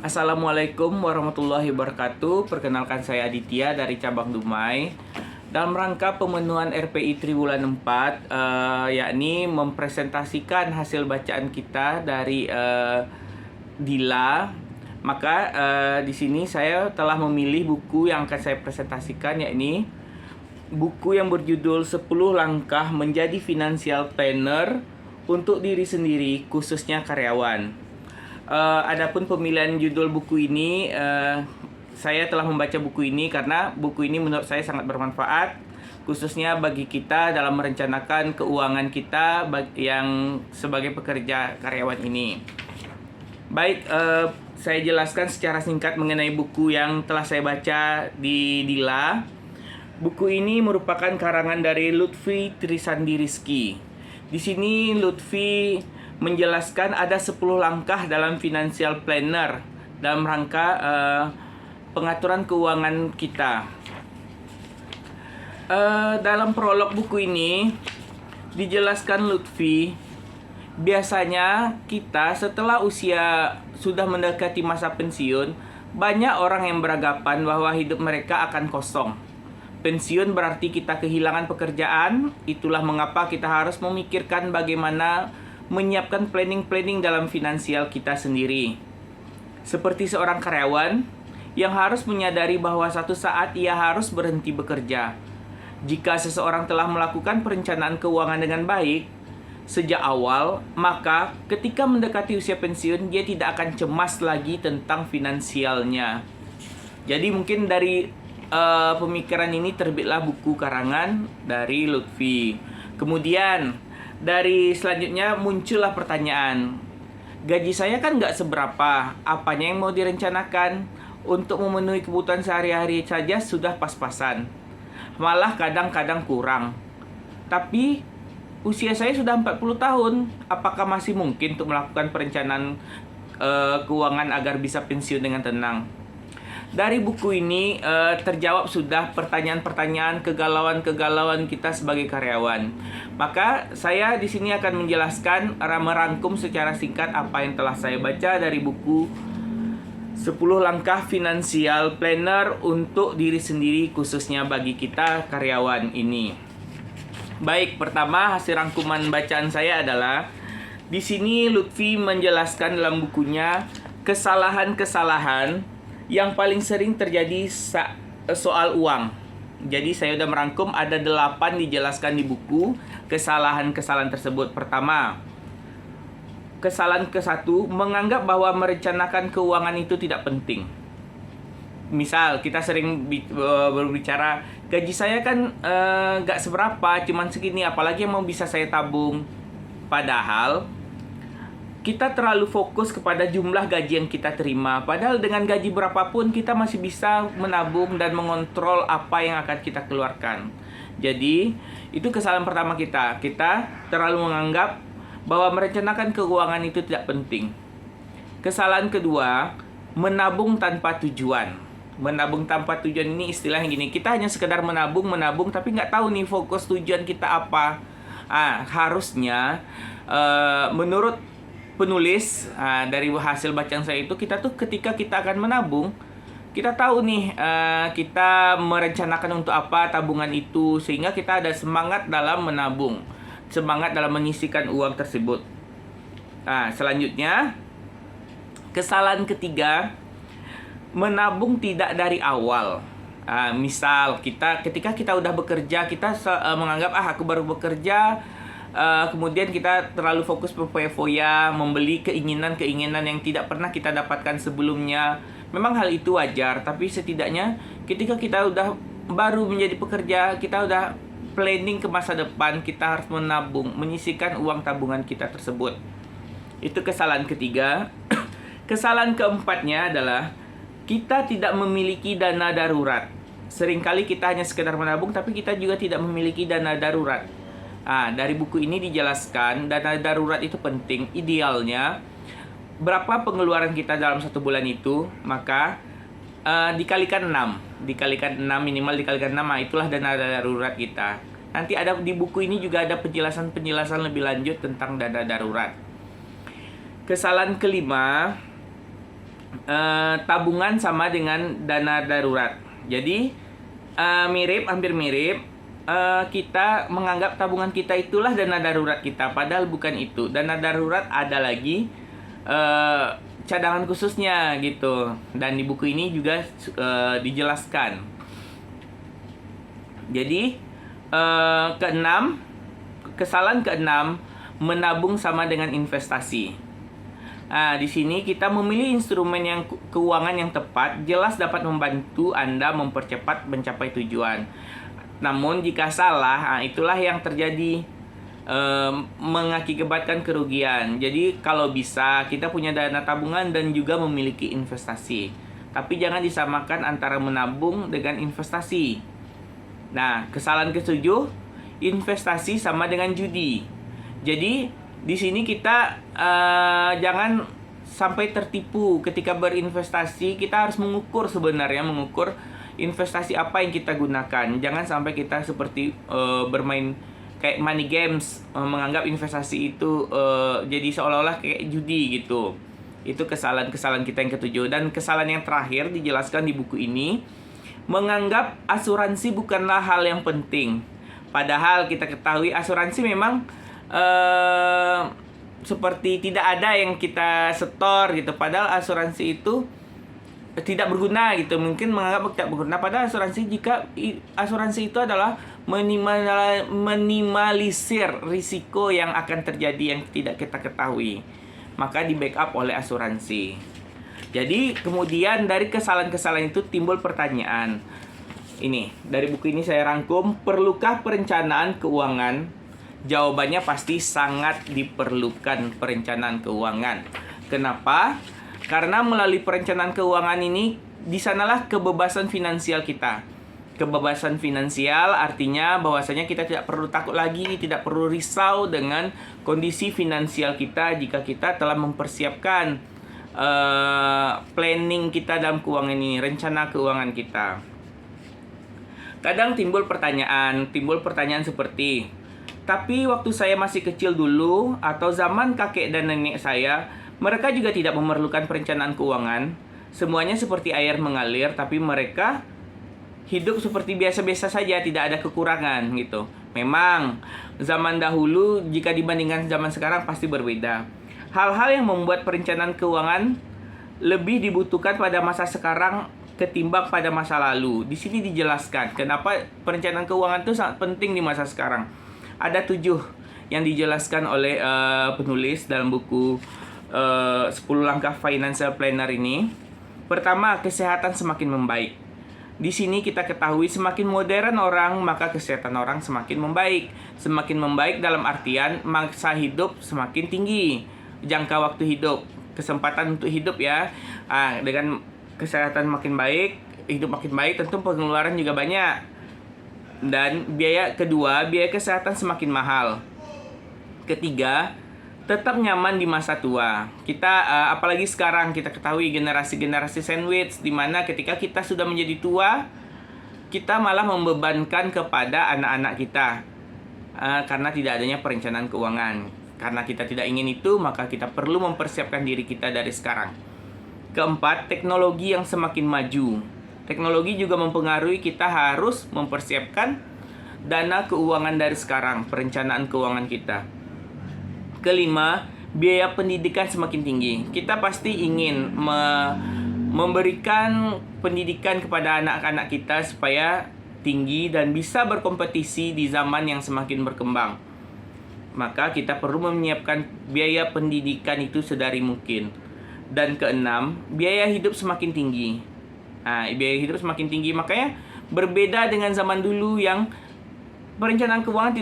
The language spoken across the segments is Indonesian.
Assalamualaikum warahmatullahi wabarakatuh. Perkenalkan saya Aditya dari cabang Dumai. Dalam rangka pemenuhan RPI Triwulan 4, yakni mempresentasikan hasil bacaan kita dari Dila. Maka di sini saya telah memilih buku yang akan saya presentasikan, yakni buku yang berjudul 10 Langkah Menjadi Financial Planner untuk Diri Sendiri, khususnya karyawan. Adapun pemilihan judul buku ini, saya telah membaca buku ini karena buku ini menurut saya sangat bermanfaat, khususnya bagi kita dalam merencanakan keuangan kita yang sebagai pekerja karyawan ini. Baik, saya jelaskan secara singkat mengenai buku yang telah saya baca di Dila. Buku ini merupakan karangan dari Lutfi Trisandi Rizky. Di sini Lutfi menjelaskan ada 10 langkah dalam financial planner dalam rangka pengaturan keuangan kita. Dalam prolog buku ini dijelaskan Lutfi, biasanya kita setelah usia sudah mendekati masa pensiun, banyak orang yang beranggapan bahwa hidup mereka akan kosong. Pensiun berarti kita kehilangan pekerjaan, itulah mengapa kita harus memikirkan bagaimana menyiapkan planning dalam finansial kita sendiri. Seperti seorang karyawan yang harus menyadari bahwa satu saat ia harus berhenti bekerja. Jika seseorang telah melakukan perencanaan keuangan dengan baik sejak awal, maka ketika mendekati usia pensiun dia tidak akan cemas lagi tentang finansialnya. Jadi mungkin dari pemikiran ini terbitlah buku karangan dari Lutfi. Kemudian dari selanjutnya muncullah pertanyaan, gaji saya kan nggak seberapa, apanya yang mau direncanakan? Untuk memenuhi kebutuhan sehari-hari saja sudah pas-pasan, malah kadang-kadang kurang. Tapi usia saya sudah 40 tahun, apakah masih mungkin untuk melakukan perencanaan keuangan agar bisa pensiun dengan tenang? Dari buku ini terjawab sudah pertanyaan-pertanyaan, kegalauan-kegalauan kita sebagai karyawan. Maka saya di sini akan menjelaskan, merangkum secara singkat apa yang telah saya baca dari buku 10 Langkah Financial Planner untuk Diri Sendiri, khususnya bagi kita karyawan ini. Baik, pertama hasil rangkuman bacaan saya adalah di sini Lutfi menjelaskan dalam bukunya kesalahan-kesalahan yang paling sering terjadi soal uang. Jadi saya sudah merangkum, ada 8 dijelaskan di buku kesalahan-kesalahan tersebut. Pertama, kesalahan ke-1, menganggap bahwa merencanakan keuangan itu tidak penting. Misal kita sering berbicara, gaji saya kan gak seberapa, cuman segini, apalagi yang mau bisa saya tabung. Padahal kita terlalu fokus kepada jumlah gaji yang kita terima. Padahal dengan gaji berapapun kita masih bisa menabung dan mengontrol apa yang akan kita keluarkan. Jadi itu kesalahan pertama kita. Kita terlalu menganggap bahwa merencanakan keuangan itu tidak penting. Kesalahan kedua, menabung tanpa tujuan. Menabung tanpa tujuan ini istilahnya gini, kita hanya sekedar menabung tapi nggak tahu nih fokus tujuan kita apa. Harusnya menurut penulis, dari hasil bacaan saya itu, kita tuh ketika kita akan menabung, kita tahu nih kita merencanakan untuk apa tabungan itu, sehingga kita ada semangat dalam menabung, semangat dalam menyisihkan uang tersebut. Selanjutnya, kesalahan ketiga, menabung tidak dari awal. Misal ketika kita udah bekerja, kita menganggap aku baru bekerja, kemudian kita terlalu fokus berfoya-foya, membeli keinginan-keinginan yang tidak pernah kita dapatkan sebelumnya. Memang hal itu wajar, tapi setidaknya ketika kita udah baru menjadi pekerja, kita udah planning ke masa depan, kita harus menabung, menyisihkan uang tabungan kita tersebut. Itu kesalahan ketiga. Kesalahan keempatnya adalah kita tidak memiliki dana darurat. Seringkali kita hanya sekedar menabung, tapi kita juga tidak memiliki dana darurat. Dari buku ini dijelaskan dana darurat itu penting. Idealnya berapa pengeluaran kita dalam 1 bulan itu, maka dikalikan 6. Dikalikan 6, minimal dikalikan 6, itulah dana darurat kita. Nanti ada di buku ini juga ada penjelasan lebih lanjut tentang dana darurat. Kesalahan kelima, tabungan sama dengan dana darurat. Jadi hampir mirip. Kita menganggap tabungan kita itulah dana darurat kita, padahal bukan itu. Dana darurat ada lagi cadangan khususnya gitu. Dan di buku ini juga dijelaskan. Jadi kesalahan keenam, menabung sama dengan investasi. Di sini kita memilih instrumen keuangan yang tepat, jelas dapat membantu Anda mempercepat mencapai tujuan. Namun jika salah, itulah yang terjadi, mengakibatkan kerugian. Jadi kalau bisa kita punya dana tabungan dan juga memiliki investasi. Tapi jangan disamakan antara menabung dengan investasi. Nah, kesalahan ketujuh, investasi sama dengan judi. Jadi di sini kita jangan sampai tertipu ketika berinvestasi. Kita harus mengukur investasi apa yang kita gunakan. Jangan sampai kita seperti bermain kayak money games, menganggap investasi itu jadi seolah-olah kayak judi gitu. Itu kesalahan-kesalahan kita yang ketujuh. Dan kesalahan yang terakhir dijelaskan di buku ini, menganggap asuransi bukanlah hal yang penting. Padahal kita ketahui asuransi memang seperti tidak ada yang kita setor gitu. Padahal asuransi itu tidak berguna gitu. Mungkin menganggap tidak berguna, padahal jika asuransi itu adalah minimalisir risiko yang akan terjadi yang tidak kita ketahui, maka di backup oleh asuransi. Jadi kemudian dari kesalahan-kesalahan itu timbul pertanyaan. Ini dari buku ini saya rangkum, perlukah perencanaan keuangan? Jawabannya pasti sangat diperlukan perencanaan keuangan. Kenapa? Karena melalui perencanaan keuangan ini, di sanalah kebebasan finansial kita. Kebebasan finansial artinya bahwasanya kita tidak perlu takut lagi, tidak perlu risau dengan kondisi finansial kita jika kita telah mempersiapkan planning kita dalam keuangan ini, rencana keuangan kita. Kadang timbul pertanyaan seperti, tapi waktu saya masih kecil dulu atau zaman kakek dan nenek saya, mereka juga tidak memerlukan perencanaan keuangan. Semuanya seperti air mengalir, tapi mereka hidup seperti biasa-biasa saja, tidak ada kekurangan gitu. Memang zaman dahulu jika dibandingkan zaman sekarang pasti berbeda. Hal-hal yang membuat perencanaan keuangan lebih dibutuhkan pada masa sekarang ketimbang pada masa lalu. Di sini dijelaskan kenapa perencanaan keuangan itu sangat penting di masa sekarang. Ada 7 yang dijelaskan oleh penulis dalam buku 10 langkah financial planner ini. Pertama, kesehatan semakin membaik. Di sini kita ketahui semakin modern orang, maka kesehatan orang semakin membaik. Semakin membaik dalam artian masa hidup semakin tinggi, jangka waktu hidup, kesempatan untuk hidup ya. Dengan kesehatan makin baik, hidup makin baik, tentu pengeluaran juga banyak. Dan biaya kesehatan semakin mahal. Ketiga, tetap nyaman di masa tua. Kita apalagi sekarang kita ketahui generasi sandwich, di mana ketika kita sudah menjadi tua, kita malah membebankan kepada anak-anak kita karena tidak adanya perencanaan keuangan. Karena kita tidak ingin itu, maka kita perlu mempersiapkan diri kita dari sekarang. Keempat, teknologi yang semakin maju. Teknologi juga mempengaruhi, kita harus mempersiapkan dana keuangan dari sekarang, perencanaan keuangan kita. Kelima, biaya pendidikan semakin tinggi. Kita pasti ingin memberikan pendidikan kepada anak-anak kita supaya tinggi dan bisa berkompetisi di zaman yang semakin berkembang. Maka kita perlu menyiapkan biaya pendidikan itu sedari mungkin. Dan keenam, biaya hidup semakin tinggi. Biaya hidup semakin tinggi, makanya berbeda dengan zaman dulu yang perencanaan keuangan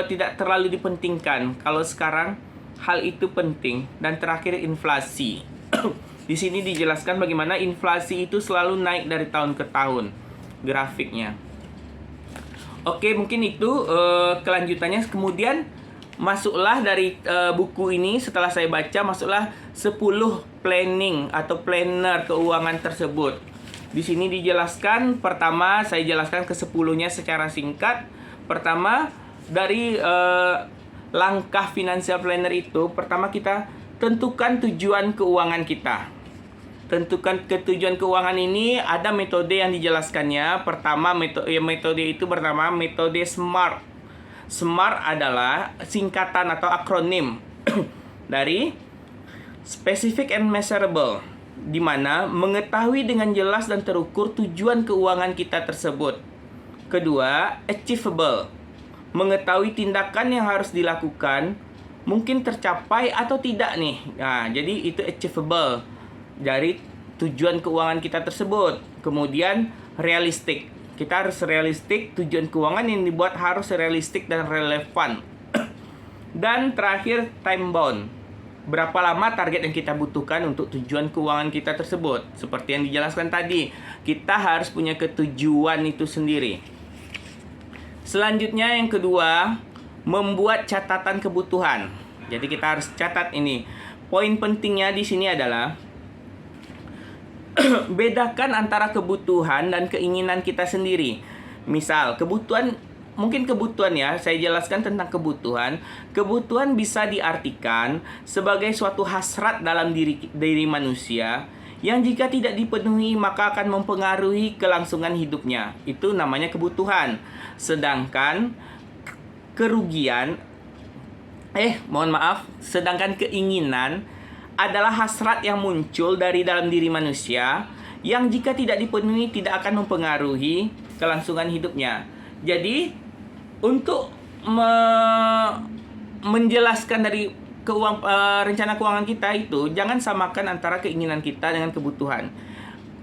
tidak terlalu dipentingkan. Kalau sekarang hal itu penting. Dan terakhir, inflasi. Di sini dijelaskan bagaimana inflasi itu selalu naik dari tahun ke tahun grafiknya. Oke, mungkin itu kelanjutannya. Kemudian masuklah dari buku ini, setelah saya baca, masuklah 10 planning atau planner keuangan tersebut. Di sini dijelaskan, pertama saya jelaskan ke-10-nya secara singkat. Pertama, dari langkah financial planner itu, pertama kita tentukan tujuan keuangan kita. tentukan ketujuan keuangan ini ada metode yang dijelaskannya. Pertama, metode itu bernama metode SMART. SMART adalah singkatan atau akronim dari Specific and Measurable, di mana mengetahui dengan jelas dan terukur tujuan keuangan kita tersebut. Kedua, Achievable, mengetahui tindakan yang harus dilakukan mungkin tercapai atau tidak nih. Nah, jadi itu achievable dari tujuan keuangan kita tersebut. Kemudian realistik. Kita harus realistik, tujuan keuangan yang dibuat harus realistik dan relevan. Dan terakhir time bound. Berapa lama target yang kita butuhkan untuk tujuan keuangan kita tersebut. Seperti yang dijelaskan tadi, kita harus punya ketujuan itu sendiri. Selanjutnya yang kedua, membuat catatan kebutuhan. Jadi kita harus catat ini. Poin pentingnya di sini adalah bedakan antara kebutuhan dan keinginan kita sendiri. Misal, mungkin kebutuhan ya, saya jelaskan tentang kebutuhan. Kebutuhan bisa diartikan sebagai suatu hasrat dalam diri manusia yang jika tidak dipenuhi maka akan mempengaruhi kelangsungan hidupnya. Itu namanya kebutuhan. Sedangkan sedangkan keinginan adalah hasrat yang muncul dari dalam diri manusia yang jika tidak dipenuhi tidak akan mempengaruhi kelangsungan hidupnya. Jadi untuk menjelaskan dari rencana keuangan kita itu, jangan samakan antara keinginan kita dengan kebutuhan.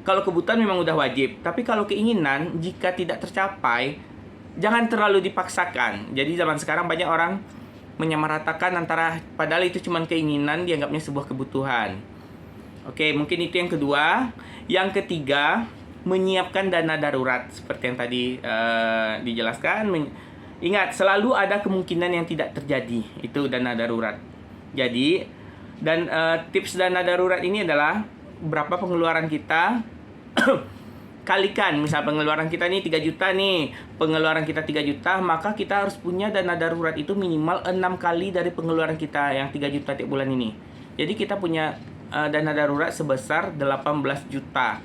Kalau kebutuhan memang udah wajib, tapi kalau keinginan jika tidak tercapai, jangan terlalu dipaksakan. Jadi zaman sekarang banyak orang menyamaratakan antara, padahal itu cuma keinginan, dianggapnya sebuah kebutuhan. Oke, mungkin itu yang kedua. Yang ketiga, menyiapkan dana darurat. Seperti yang tadi dijelaskan. Ingat, selalu ada kemungkinan yang tidak terjadi. Itu dana darurat. Jadi, tips dana darurat ini adalah berapa pengeluaran kita kalikan. Misal pengeluaran kita nih 3 juta nih, pengeluaran kita 3 juta, maka kita harus punya dana darurat itu minimal 6 kali dari pengeluaran kita yang 3 juta tiap bulan ini. Jadi kita punya dana darurat sebesar 18 juta.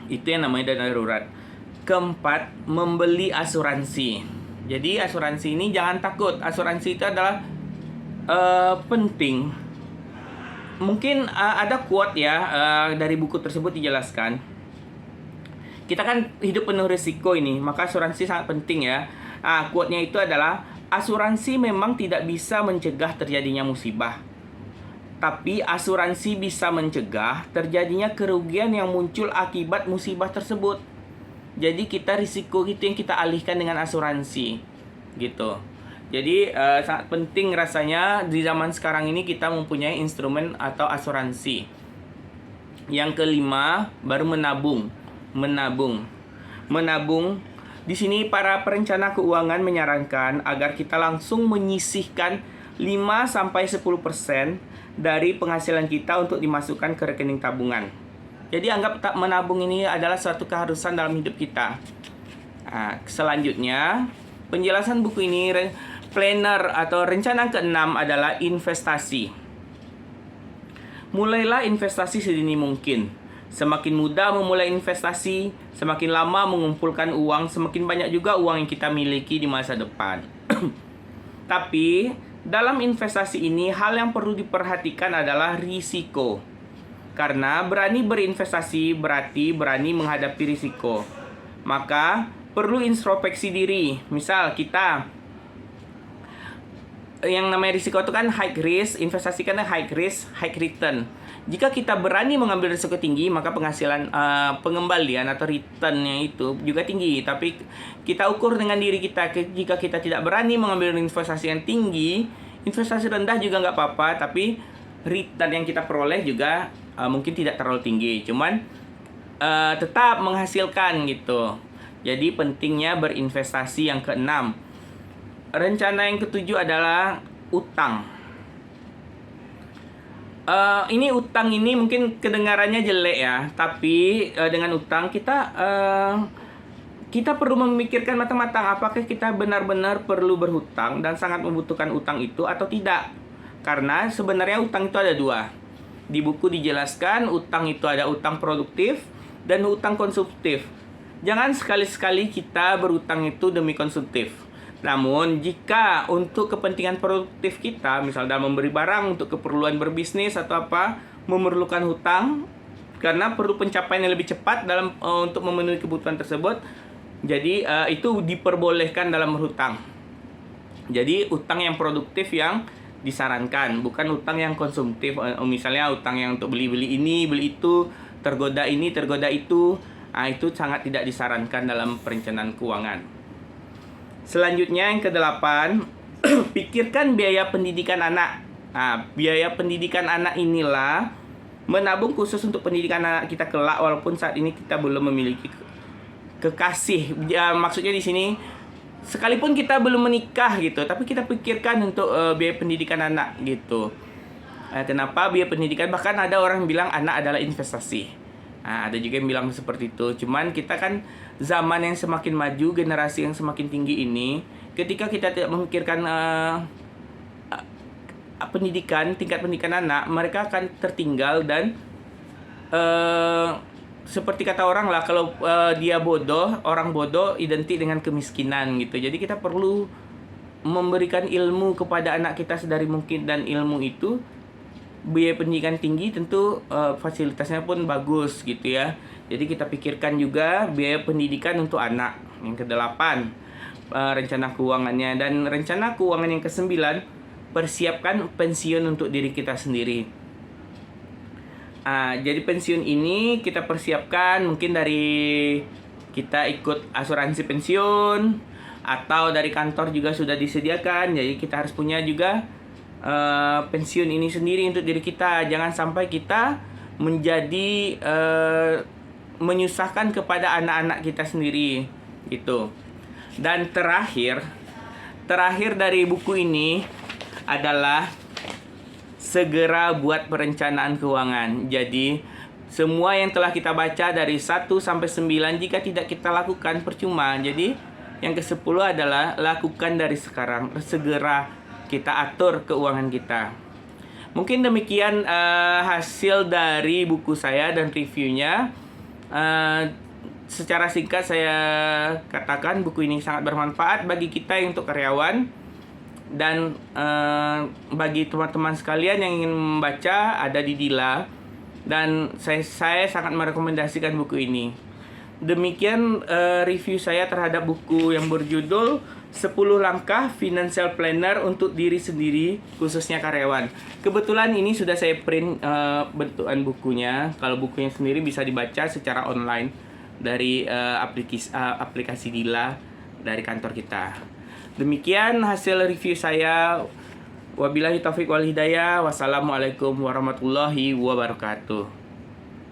Itu yang namanya dana darurat. Keempat, membeli asuransi. Jadi asuransi ini jangan takut. Asuransi itu adalah penting. Mungkin ada quote ya dari buku tersebut dijelaskan. Kita kan hidup penuh risiko ini, maka asuransi sangat penting ya. Quote-nya itu adalah, asuransi memang tidak bisa mencegah terjadinya musibah, tapi asuransi bisa mencegah terjadinya kerugian yang muncul akibat musibah tersebut. Jadi risiko itu yang kita alihkan dengan asuransi, gitu. Jadi sangat penting rasanya di zaman sekarang ini kita mempunyai instrumen atau asuransi. Yang kelima, baru menabung. Di sini para perencana keuangan menyarankan agar kita langsung menyisihkan 5-10% dari penghasilan kita untuk dimasukkan ke rekening tabungan. Jadi anggap menabung ini adalah suatu keharusan dalam hidup kita. Selanjutnya, penjelasan buku ini, planner atau rencana ke-6 adalah investasi. Mulailah investasi sedini mungkin. Semakin mudah memulai investasi, semakin lama mengumpulkan uang, semakin banyak juga uang yang kita miliki di masa depan. Tapi, dalam investasi ini, hal yang perlu diperhatikan adalah risiko. Karena berani berinvestasi berarti berani menghadapi risiko. Maka, perlu introspeksi diri. Misal, yang namanya risiko itu kan high risk, investasi kan high risk, high return. Jika kita berani mengambil risiko tinggi, maka penghasilan pengembalian atau returnnya itu juga tinggi. Tapi kita ukur dengan diri kita. Jika kita tidak berani mengambil investasi yang tinggi, investasi rendah juga nggak apa-apa, tapi return yang kita peroleh juga mungkin tidak terlalu tinggi. Cuman tetap menghasilkan gitu. Jadi pentingnya berinvestasi. Yang keenam, rencana yang ketujuh adalah utang. Ini utang ini mungkin kedengarannya jelek ya, tapi dengan utang kita perlu memikirkan matang-matang apakah kita benar-benar perlu berhutang dan sangat membutuhkan utang itu atau tidak. Karena sebenarnya utang itu ada dua. Di buku dijelaskan utang itu ada utang produktif dan utang konsumtif. Jangan sekali-sekali kita berutang itu demi konsumtif. Namun jika untuk kepentingan produktif kita, misal dalam memberi barang untuk keperluan berbisnis atau apa, memerlukan hutang karena perlu pencapaian yang lebih cepat dalam untuk memenuhi kebutuhan tersebut, jadi itu diperbolehkan dalam berhutang. Jadi utang yang produktif yang disarankan, bukan utang yang konsumtif. Misalnya utang yang untuk beli ini, beli itu, tergoda ini, tergoda itu. Itu sangat tidak disarankan dalam perencanaan keuangan. Selanjutnya yang ke-8, pikirkan biaya pendidikan anak. Biaya pendidikan anak inilah menabung khusus untuk pendidikan anak kita kelak, walaupun saat ini kita belum memiliki kekasih. Maksudnya di sini sekalipun kita belum menikah gitu, tapi kita pikirkan untuk biaya pendidikan anak gitu. Kenapa biaya pendidikan? Bahkan ada orang yang bilang anak adalah investasi. Ada juga yang bilang seperti itu. Cuman kita kan zaman yang semakin maju, generasi yang semakin tinggi ini, ketika kita tidak memikirkan pendidikan, tingkat pendidikan anak, mereka akan tertinggal dan seperti kata orang lah, kalau dia bodoh, orang bodoh identik dengan kemiskinan gitu. Jadi kita perlu memberikan ilmu kepada anak kita sedari mungkin, dan ilmu itu biaya pendidikan tinggi tentu fasilitasnya pun bagus gitu ya. Jadi kita pikirkan juga biaya pendidikan untuk anak. Yang ke-8, rencana keuangannya. Dan rencana keuangan yang ke-9, persiapkan pensiun untuk diri kita sendiri. Jadi pensiun ini kita persiapkan mungkin dari kita ikut asuransi pensiun, atau dari kantor juga sudah disediakan. Jadi kita harus punya juga pensiun ini sendiri untuk diri kita. Jangan sampai kita menjadi menyusahkan kepada anak-anak kita sendiri gitu. Dan terakhir dari buku ini adalah segera buat perencanaan keuangan. Jadi semua yang telah kita baca dari 1 sampai 9, jika tidak kita lakukan percuma. Jadi yang ke-10 adalah lakukan dari sekarang, segera kita atur keuangan kita. Mungkin demikian hasil dari buku saya dan reviewnya. Secara singkat saya katakan buku ini sangat bermanfaat bagi kita yang untuk karyawan, dan bagi teman-teman sekalian yang ingin membaca ada di Dila, dan saya sangat merekomendasikan buku ini. Demikian review saya terhadap buku yang berjudul 10 Langkah Financial Planner untuk Diri Sendiri, khususnya karyawan. Kebetulan ini sudah saya print bentukan bukunya. Kalau bukunya sendiri bisa dibaca secara online dari aplikasi Dila dari kantor kita. Demikian hasil review saya. Wabillahi taufiq wal hidayah. Wassalamualaikum warahmatullahi wabarakatuh.